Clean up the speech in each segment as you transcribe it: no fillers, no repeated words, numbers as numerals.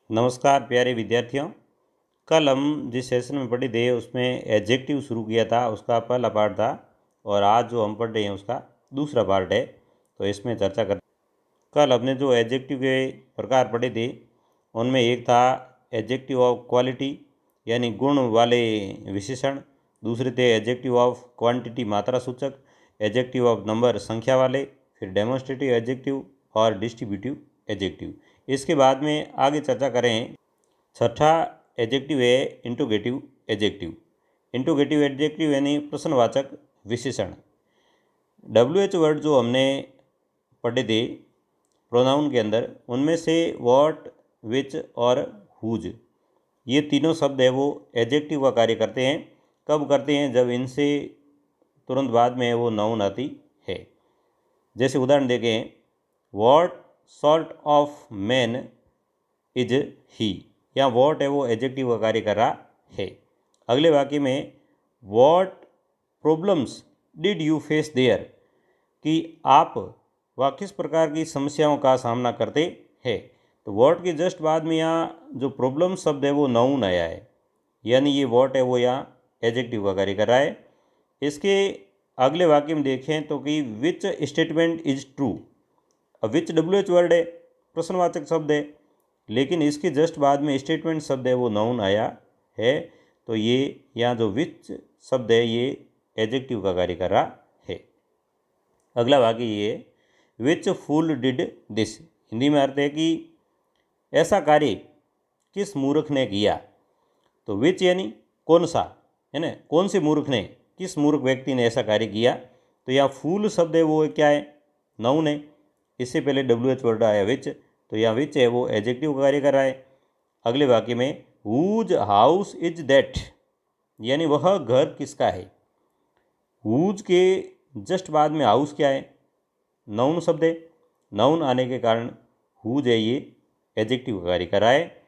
नमस्कार प्यारे विद्यार्थियों। कल हम जिस सेशन में पढ़े थे उसमें एडजेक्टिव शुरू किया था, उसका पहला पार्ट था और आज जो हम पढ़ रहे हैं उसका दूसरा पार्ट है। तो इसमें चर्चा कर कल हमने जो एडजेक्टिव के प्रकार पढ़े थे उनमें एक था एडजेक्टिव ऑफ क्वालिटी यानी गुण वाले विशेषण, दूसरे थे एडजेक्टिव ऑफ क्वांटिटी मात्रा सूचक, एडजेक्टिव ऑफ नंबर संख्या वाले, फिर डेमोन्स्ट्रेटिव एडजेक्टिव और डिस्ट्रीब्यूटिव एडजेक्टिव। इसके बाद में आगे चर्चा करें। छठा एडजेक्टिव है इंट्रोगेटिव एडजेक्टिव। इंट्रोगेटिव एडजेक्टिव यानी प्रश्नवाचक विशेषण। WH वर्ड जो हमने पढ़े थे प्रोनाउन के अंदर, उनमें से व्हाट, विच और हुज, ये तीनों शब्द है वो एडजेक्टिव का कार्य करते हैं। कब करते हैं? जब इनसे तुरंत बाद में वो नाउन आती है। जैसे उदाहरण देखें, what sort of man is he, या व्हाट है वो एडजेक्टिव का कार्य कर रहा है। अगले वाक्य में what problems did you face there, कि आप वह किस प्रकार की समस्याओं का सामना करते हैं। तो व्हाट के जस्ट बाद में यहाँ जो प्रॉब्लम शब्द है वो नाउन आया है, यानी ये व्हाट है वो यहाँ एडजेक्टिव का कार्य कर रहा है। इसके अगले वाक्य में देखें तो कि विच स्टेटमेंट इज ट्रू। अब विच WH वर्ड है, प्रश्नवाचक शब्द है, लेकिन इसके जस्ट बाद में स्टेटमेंट शब्द है वो नाउन आया है। तो ये यहाँ जो विच शब्द है ये एडजेक्टिव का कार्य कर रहा है। अगला वाक्य ये, विच फूल डिड दिस। हिंदी में अर्थ है कि ऐसा कार्य किस मूर्ख ने किया। तो विच यानी कौन सा, है ना, कौन से मूर्ख ने, किस मूर्ख व्यक्ति ने ऐसा कार्य किया। तो यहाँ फूल शब्द है वो क्या है, नाउन है। इससे पहले WH वर्ड आया विच, तो यहाँ विच है वो एडजेक्टिव का कार्य कर रहा है। अगले वाक्य में हुज हाउस इज दैट, यानी वह घर किसका है। हुज के जस्ट बाद में हाउस क्या है, नाउन शब्द है। नाउन आने के कारण हुज है ये एडजेक्टिव का कार्य कर रहा है।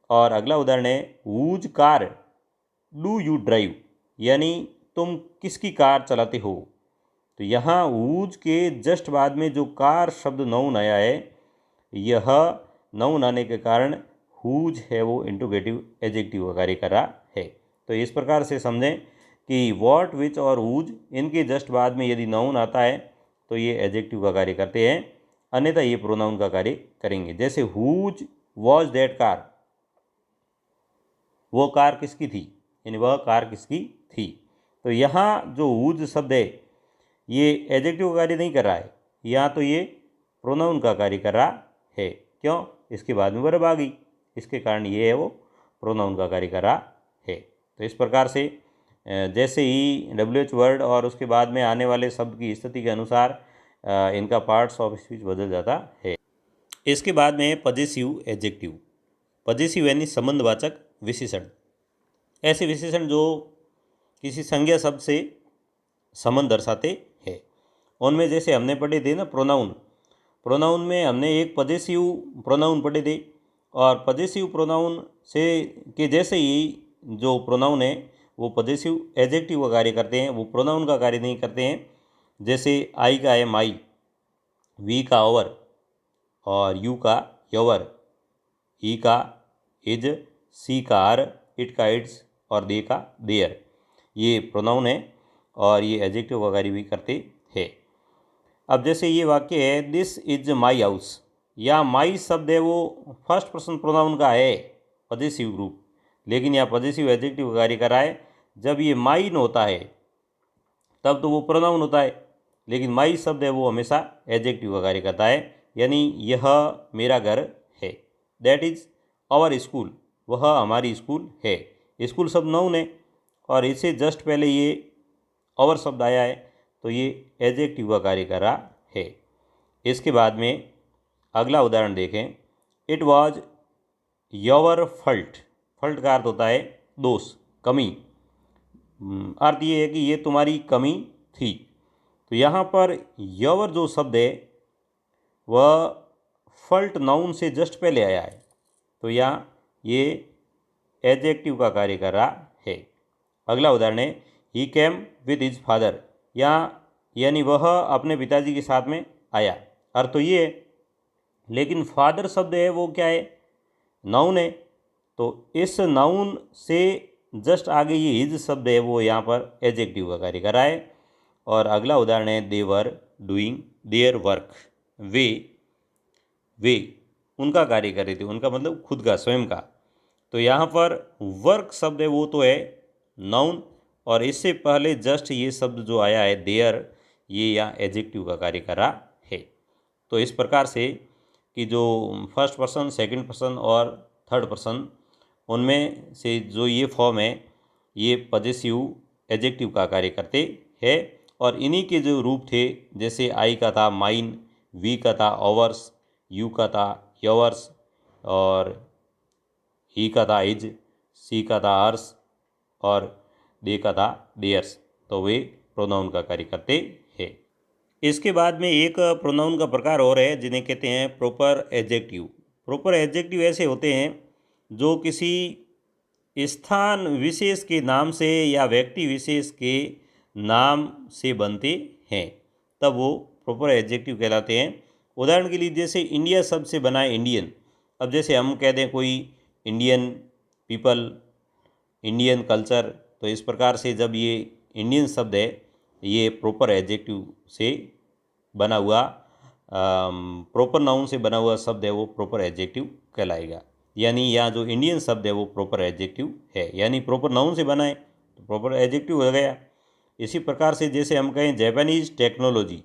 और अगला उदाहरण है, whose car do you drive, यानी तुम किसकी कार चलाते हो। तो यहाँ हुज के जस्ट बाद में जो कार शब्द नाउन आया है, यह नाउन आने के कारण हुज है वो इंट्रोगेटिव एडजेक्टिव का कार्य कर रहा है। तो इस प्रकार से समझें कि व्हाट, विच और हुज, इनके जस्ट बाद में यदि नाउन आता है तो ये एडजेक्टिव का कार्य करते हैं, अन्यथा ये प्रोनाउन का कार्य करेंगे। जैसे हुज वॉज दैट कार, वो कार किसकी थी, यानी वह कार किसकी थी। तो यहाँ जो हुज शब्द है ये एडजेक्टिव का कार्य नहीं कर रहा है, यहाँ तो ये प्रोनाउन का कार्य कर रहा है। क्यों? इसके बाद में वर्ब आ गई, इसके कारण ये है वो प्रोनाउन का कार्य कर रहा है। तो इस प्रकार से जैसे ही WH वर्ड और उसके बाद में आने वाले शब्द की स्थिति के अनुसार इनका पार्ट्स ऑफ स्पीच बदल जाता है। इसके बाद में पजेसिव एडजेक्टिव। पजेसिव यानी संबंधवाचक विशेषण। ऐसे विशेषण जो किसी संज्ञा शब्द से संबंध दर्शाते हैं। उनमें जैसे हमने पढ़े थे ना प्रोनाउन, प्रोनाउन में हमने एक पजेसिव प्रोनाउन पढ़े थे, और पजेसिव प्रोनाउन से के जैसे ही जो प्रोनाउन है वो पजेसिव एडजेक्टिव का कार्य करते हैं, वो प्रोनाउन का कार्य नहीं करते हैं। जैसे आई का है माई, वी का ओवर, और यू का योवर, ही का इज, सी का आर, इट का इट्स और दे का देयर, ये प्रोनाउन है और ये एडजेक्टिव का कार्य भी करते हैं। अब जैसे ये वाक्य है, दिस इज माई हाउस, या माई शब्द है वो फर्स्ट पर्सन प्रोनाउन का है, पजेसिव ग्रुप, लेकिन यहाँ पजेसिव एडजेक्टिव का कार्य कर रहा है। जब ये माइन होता है तब तो वो प्रोनाउन होता है, लेकिन माई शब्द है वो हमेशा एडजेक्टिव का कार्य करता है, यानी यह मेरा घर है। दैट इज आवर स्कूल, वह हमारी स्कूल है। स्कूल शब्द नाउन है और इससे जस्ट पहले ये आवर शब्द आया है, तो ये एडजेक्टिव का कार्य कर रहा है। इसके बाद में अगला उदाहरण देखें, it was your fault. Fault का अर्थ होता है दोष, कमी। अर्थ ये है कि ये तुम्हारी कमी थी। तो यहाँ पर योर जो शब्द है वह फल्ट नाउन से जस्ट पहले आया है, तो यहाँ ये एडजेक्टिव का कार्य कर रहा है। अगला उदाहरण है, ही केम विद हिज फादर, यहाँ यानी वह अपने पिताजी के साथ में आया। अर्थ तो ये है, लेकिन फादर शब्द है वो क्या है, नाउन है, तो इस नाउन से जस्ट आगे ये हिज शब्द है वो यहाँ पर एडजेक्टिव का कार्य कर रहा है। और अगला उदाहरण है दे वर डूइंग देयर वर्क, वे उनका कार्य कर रहे थे, उनका मतलब खुद का, स्वयं का। तो यहाँ पर वर्क शब्द है वो तो है नाउन, और इससे पहले जस्ट ये शब्द जो आया है देयर, ये यहाँ एडजेक्टिव का कार्य कर रहा है। तो इस प्रकार से कि जो फर्स्ट पर्सन, सेकंड पर्सन और थर्ड पर्सन, उनमें से जो ये फॉर्म है ये पजेसिव एडजेक्टिव का कार्य करते हैं। और इन्हीं के जो रूप थे, जैसे आई का था माइन, वी का था ऑवर्स, यू का था योवर्स, और ही का था इज, सी का था हर्स, और दे का था देयर्स। तो वे प्रोनाउन का कार्य करते हैं। इसके बाद में एक प्रोनाउन का प्रकार और है जिन्हें कहते हैं प्रॉपर एडजेक्टिव। प्रॉपर एडजेक्टिव ऐसे होते हैं जो किसी स्थान विशेष के नाम से या व्यक्ति विशेष के नाम से बनते हैं, तब वो प्रॉपर एडजेक्टिव कहलाते हैं। उदाहरण के लिए जैसे इंडिया शब्द से बना है इंडियन। अब जैसे हम कह दें कोई इंडियन पीपल, इंडियन कल्चर, तो इस प्रकार से जब ये इंडियन शब्द है ये प्रॉपर एडजेक्टिव से बना हुआ, प्रॉपर नाउन से बना हुआ शब्द है वो प्रॉपर एडजेक्टिव कहलाएगा। यानी यहाँ जो इंडियन शब्द है वो प्रॉपर एडजेक्टिव है, यानी प्रॉपर नाउन से बना है तो प्रॉपर एडजेक्टिव हो गया। इसी प्रकार से जैसे हम कहें जापानीज टेक्नोलॉजी,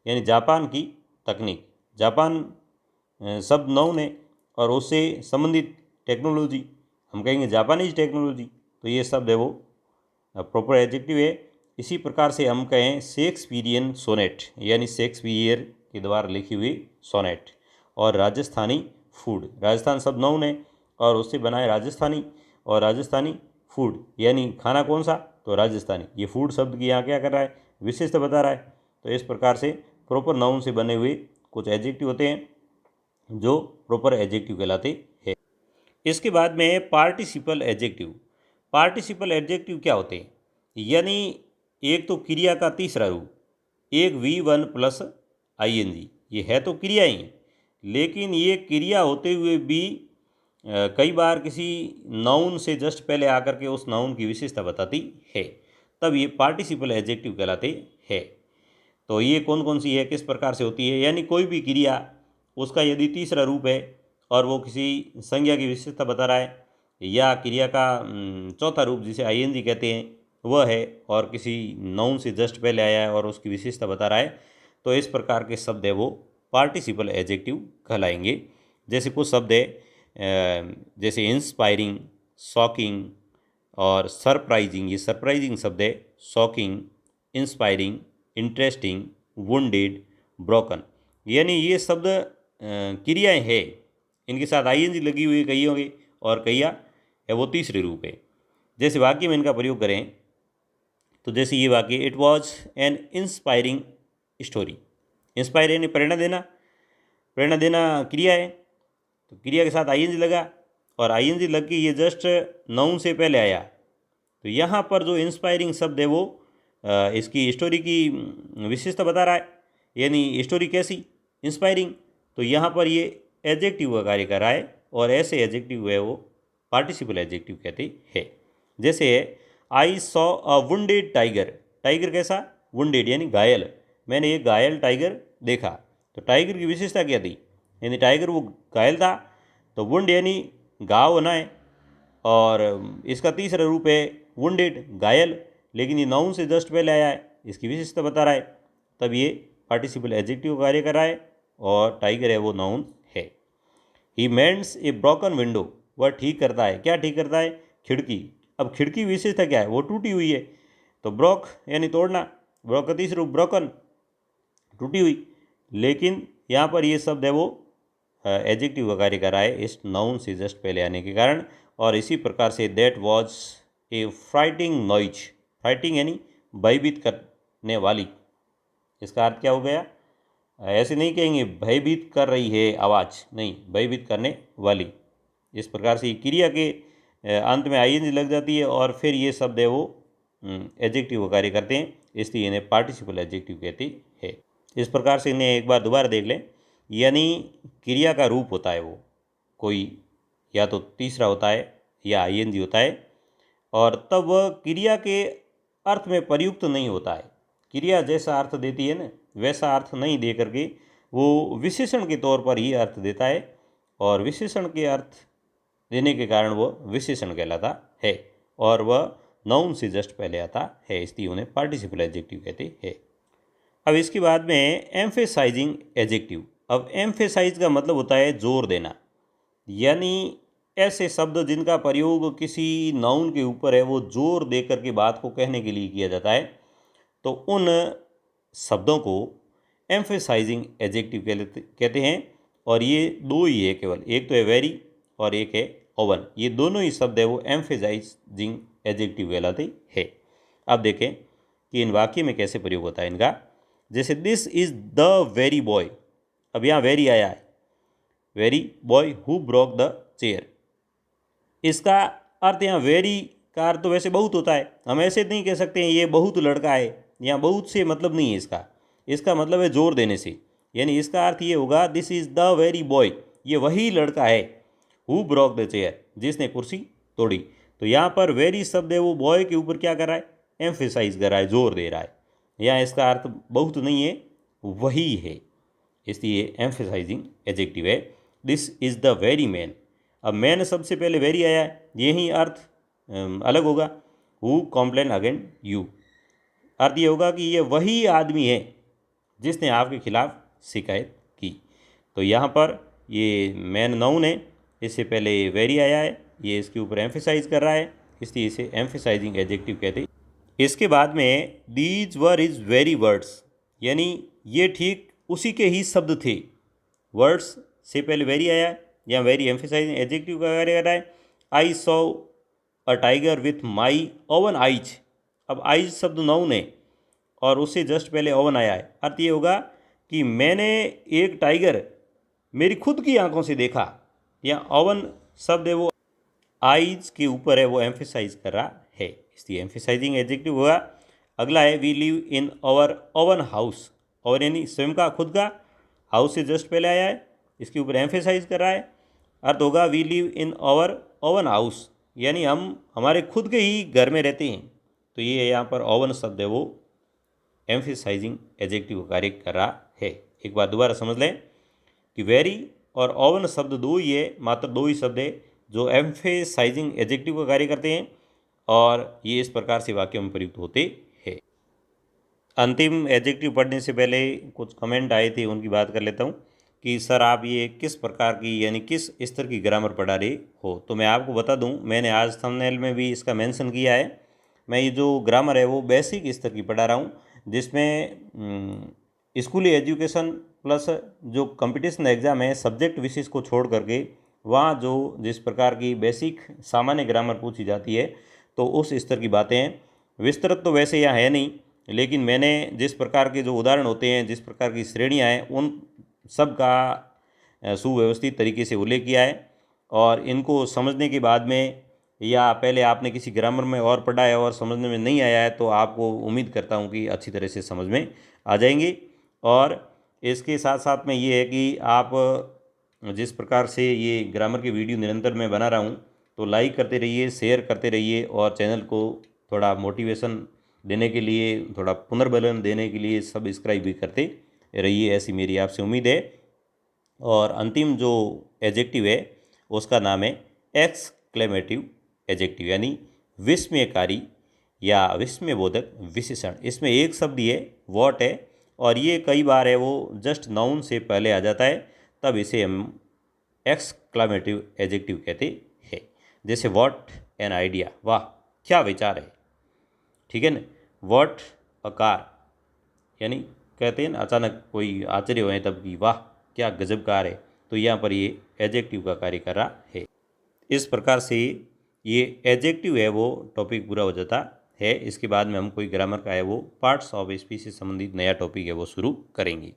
यानी जापान की तकनीक, जापान शब्द नाउन है और उससे संबंधित टेक्नोलॉजी हम कहेंगे जापानीज टेक्नोलॉजी, तो ये शब्द है वो प्रॉपर एडजेक्टिव है। इसी प्रकार से हम कहें शेक्सपियरियन सोनेट, यानी शेक्सपियर के द्वारा लिखी हुई सोनेट। और राजस्थानी फूड, राजस्थान शब्द नाउन है और उससे बना है राजस्थानी, और राजस्थानी फूड यानी खाना कौन सा, तो राजस्थानी। ये फूड शब्द की यहाँ क्या कर रहा है, विशेषता बता रहा है। तो इस प्रकार से प्रॉपर नाउन से बने हुए कुछ एडजेक्टिव होते हैं जो प्रॉपर एडजेक्टिव कहलाते हैं। इसके बाद में है पार्टिसिपल एडजेक्टिव। पार्टिसिपल एडजेक्टिव क्या होते हैं, यानी एक तो क्रिया का तीसरा रूप, एक V1 प्लस ING, ये है तो क्रिया ही, लेकिन ये क्रिया होते हुए भी कई बार किसी नाउन से जस्ट पहले आकर के उस नाउन की विशेषता बताती है, तब ये पार्टिसिपल एडजेक्टिव कहलाते हैं। तो ये कौन कौन सी है, किस प्रकार से होती है, यानी कोई भी क्रिया उसका यदि तीसरा रूप है और वो किसी संज्ञा की विशेषता बता रहा है, या क्रिया का चौथा रूप जिसे ING कहते हैं वह है और किसी नाउन से जस्ट पहले आया है और उसकी विशेषता बता रहा है, तो इस प्रकार के शब्द है वो पार्टिसिपल एडजेक्टिव कहलाएंगे। जैसे कुछ शब्द है जैसे इंस्पायरिंग, शॉकिंग और सरप्राइजिंग, ये सरप्राइजिंग शब्द है, shocking, inspiring, interesting, wounded, broken, यानी ये शब्द क्रियाएँ हैं, इनके साथ ING लगी हुई कईयों की, और कईया है वो तीसरे रूप है। जैसे वाक्य में इनका प्रयोग करें तो जैसे ये वाक्य, it was an inspiring story. Inspire यानी प्रेरणा देना, प्रेरणा देना क्रिया है, तो क्रिया के साथ ING लगा और ING लग के ये जस्ट नाउन से पहले आया। तो यहाँ पर जो इंस्पायरिंग शब्द है वो इसकी स्टोरी की विशेषता बता रहा है, यानी स्टोरी कैसी, इंस्पायरिंग। तो यहाँ पर ये एडजेक्टिव का कार्य कर रहा है और ऐसे एडजेक्टिव है वो पार्टिसिपल एडजेक्टिव कहते हैं। जैसे I saw a wounded tiger, tiger कैसा, वुंडेड यानी घायल, मैंने एक घायल टाइगर देखा। तो टाइगर की विशेषता क्या थी, यानी टाइगर वो घायल था, तो वुंड यानी घाव होना है, और इसका तीसरा रूप है वुंडेड, घायल, लेकिन ये नाउन से जस्ट पहले आया है, इसकी विशेषता बता रहा है, तब ये पार्टिसिपल एडजेक्टिव कार्य कर रहा है और टाइगर है वो नाउन है। ही मेंट्स ए ब्रोकन विंडो, वह ठीक करता है, क्या ठीक करता है, खिड़की। अब खिड़की विशेषता क्या है, वो टूटी हुई है, तो ब्रोक यानी तोड़ना, ब्रोक का तीसरा रूप ब्रोकन, टूटी हुई, लेकिन यहाँ पर ये शब्द है वो एडजेक्टिव का कार्य कर रहा है इस नाउन से जस्ट पहले आने के कारण। और इसी प्रकार से that was a frightening noise, frightening यानी भयभीत करने वाली, इसका अर्थ क्या हो गया, ऐसे नहीं कहेंगे भयभीत कर रही है आवाज़, नहीं, भयभीत करने वाली। इस प्रकार से क्रिया के अंत में ING लग जाती है और फिर ये शब्द है वो एडजेक्टिव का कार्य करते हैं, इसलिए इन्हें पार्टिसिपल एडजेक्टिव कहते हैं। इस प्रकार से इन्हें एक बार दोबारा देख लें, यानी क्रिया का रूप होता है वो कोई, या तो तीसरा होता है या आईएनजी होता है, और तब वह क्रिया के अर्थ में प्रयुक्त नहीं होता है। क्रिया जैसा अर्थ देती है ना, वैसा अर्थ नहीं दे करके वो विशेषण के तौर पर ही अर्थ देता है, और विशेषण के अर्थ देने के कारण वह विशेषण कहलाता है, और वह नाउन से जस्ट पहले आता है, इसलिए उन्हें पार्टिसिपल एडजेक्टिव कहते हैं। अब इसके बाद में एम्फेसाइजिंग एडजेक्टिव। अब एम्फेसाइज का मतलब होता है जोर देना, यानी ऐसे शब्द जिनका प्रयोग किसी नाउन के ऊपर है, वो जोर दे करके बात को कहने के लिए किया जाता है, तो उन शब्दों को एम्फेसाइजिंग एडजेक्टिव कहते हैं। और ये दो ही है केवल, एक तो है वेरी और एक है ओवन। ये दोनों ही शब्द है वो एम्फेसाइजिंग एडजेक्टिव कहलाते हैं। अब देखें कि इन वाक्य में कैसे प्रयोग होता है इनका। जैसे this is the very boy, अब यहाँ वेरी आया है, very boy who broke the chair. इसका अर्थ यहाँ वेरी का अर्थ तो वैसे बहुत होता है, हम ऐसे नहीं कह सकते हैं ये बहुत लड़का है, यहाँ बहुत से मतलब नहीं है इसका मतलब है जोर देने से। यानी इसका अर्थ ये होगा this is the very boy, ये वही लड़का है, हु ब्रोक द चेयर, जिसने कुर्सी तोड़ी। तो यहाँ पर वेरी शब्द है वो बॉय के ऊपर क्या कर रहा है, एम्फेसाइज कर रहा है, जोर दे रहा है। यहाँ इसका अर्थ बहुत नहीं है, वही है, इसलिए एम्फेसाइजिंग एडजेक्टिव है। This is the very man. अब मैन सबसे पहले वेरी आया है, यही अर्थ अलग होगा। हु कॉम्प्लेन अगेंस्ट यू, अर्थ ये होगा कि ये वही आदमी है जिसने आपके खिलाफ शिकायत की। तो यहाँ पर ये मैन नाउन है, इससे पहले वेरी आया है, ये इसके ऊपर एम्फेसाइज कर रहा है, इसलिए इसे एम्फेसाइजिंग एडजेक्टिव कहते हैं। इसके बाद में these were is very words, यानी ये ठीक उसी के ही शब्द थे। वर्ड्स से पहले वेरी आया है, यहाँ वेरी एम्फेसाइजिंग एडजेक्टिव का कार्य कर रहा है। I saw a tiger with my oven eyes. अब आइज शब्द नाउन है और उससे जस्ट पहले ओवन आया है, अर्थ ये होगा कि मैंने एक टाइगर मेरी खुद की आंखों से देखा। यहाँ ओवन शब्द है वो आइज के ऊपर है, वो एम्फेसाइज कर रहा है, इसलिए एम्फेसाइजिंग एडजेक्टिव होगा। अगला है we live in our own house, और यानी स्वयं का खुद का, हाउस से जस्ट पहले आया है, इसके ऊपर एम्फेसाइज कर रहा है। अर्थ होगा we live in our own house, यानी हम हमारे खुद के ही घर में रहते हैं। तो ये यहाँ पर ओवन शब्द है वो एम्फेसाइजिंग एडजेक्टिव का कार्य कर रहा है। एक बात दोबारा समझ लें कि वेरी और ओवन शब्द दो ही है, मात्र दो ही शब्द है जो एम्फेसाइजिंग एडजेक्टिव का कार्य करते हैं, और ये इस प्रकार से वाक्यों में प्रयुक्त होते हैं। अंतिम एडजेक्टिव पढ़ने से पहले कुछ कमेंट आए थे, उनकी बात कर लेता हूँ कि सर आप ये किस प्रकार की यानी किस स्तर की ग्रामर पढ़ा रहे हो। तो मैं आपको बता दूँ, मैंने आज थंबनेल में भी इसका मेंशन किया है, मैं ये जो ग्रामर है वो बेसिक स्तर की पढ़ा रहा हूँ, जिसमें स्कूली एजुकेशन प्लस जो कंपटीशन एग्ज़ाम है सब्जेक्ट विशेष को छोड़ करके वहाँ जो जिस प्रकार की बेसिक सामान्य ग्रामर पूछी जाती है, तो उस स्तर की बातें हैं। विस्तृत तो वैसे यहाँ है नहीं, लेकिन मैंने जिस प्रकार के जो उदाहरण होते हैं, जिस प्रकार की श्रेणियाँ हैं, उन सब का सुव्यवस्थित तरीके से उल्लेख किया है। और इनको समझने के बाद में, या पहले आपने किसी ग्रामर में और पढ़ा है और समझने में नहीं आया है, तो आपको उम्मीद करता हूँ कि अच्छी तरह से समझ में आ जाएंगे। और इसके साथ साथ में ये है कि आप जिस प्रकार से ये ग्रामर की वीडियो निरंतर मैं बना रहा हूँ, तो लाइक करते रहिए, शेयर करते रहिए, और चैनल को थोड़ा मोटिवेशन देने के लिए, थोड़ा पुनर्बलन देने के लिए सब्सक्राइब भी करते रहिए, ऐसी मेरी आपसे उम्मीद है। और अंतिम जो एडजेक्टिव है उसका नाम है एक्सक्लेमेटिव एडजेक्टिव, यानी विस्मयकारी या विस्मयबोधक विशेषण। इसमें एक शब्द ये वॉट है, और ये कई बार है वो जस्ट नाउन से पहले आ जाता है, तब इसे हम एक्सक्लेमेटिव एडजेक्टिव कहते हैं। जैसे व्हाट एन आइडिया, वाह क्या विचार है, ठीक है ना। व्हाट अ कार, यानी कहते हैं ना अचानक कोई आश्चर्य हो तब कि वाह क्या गजब कार है, तो यहाँ पर ये एडजेक्टिव का कार्य कर रहा है। इस प्रकार से ये एडजेक्टिव है वो टॉपिक पूरा हो जाता है। इसके बाद में हम कोई ग्रामर का है वो पार्ट्स ऑफ स्पीच से संबंधित नया टॉपिक है वो शुरू करेंगे।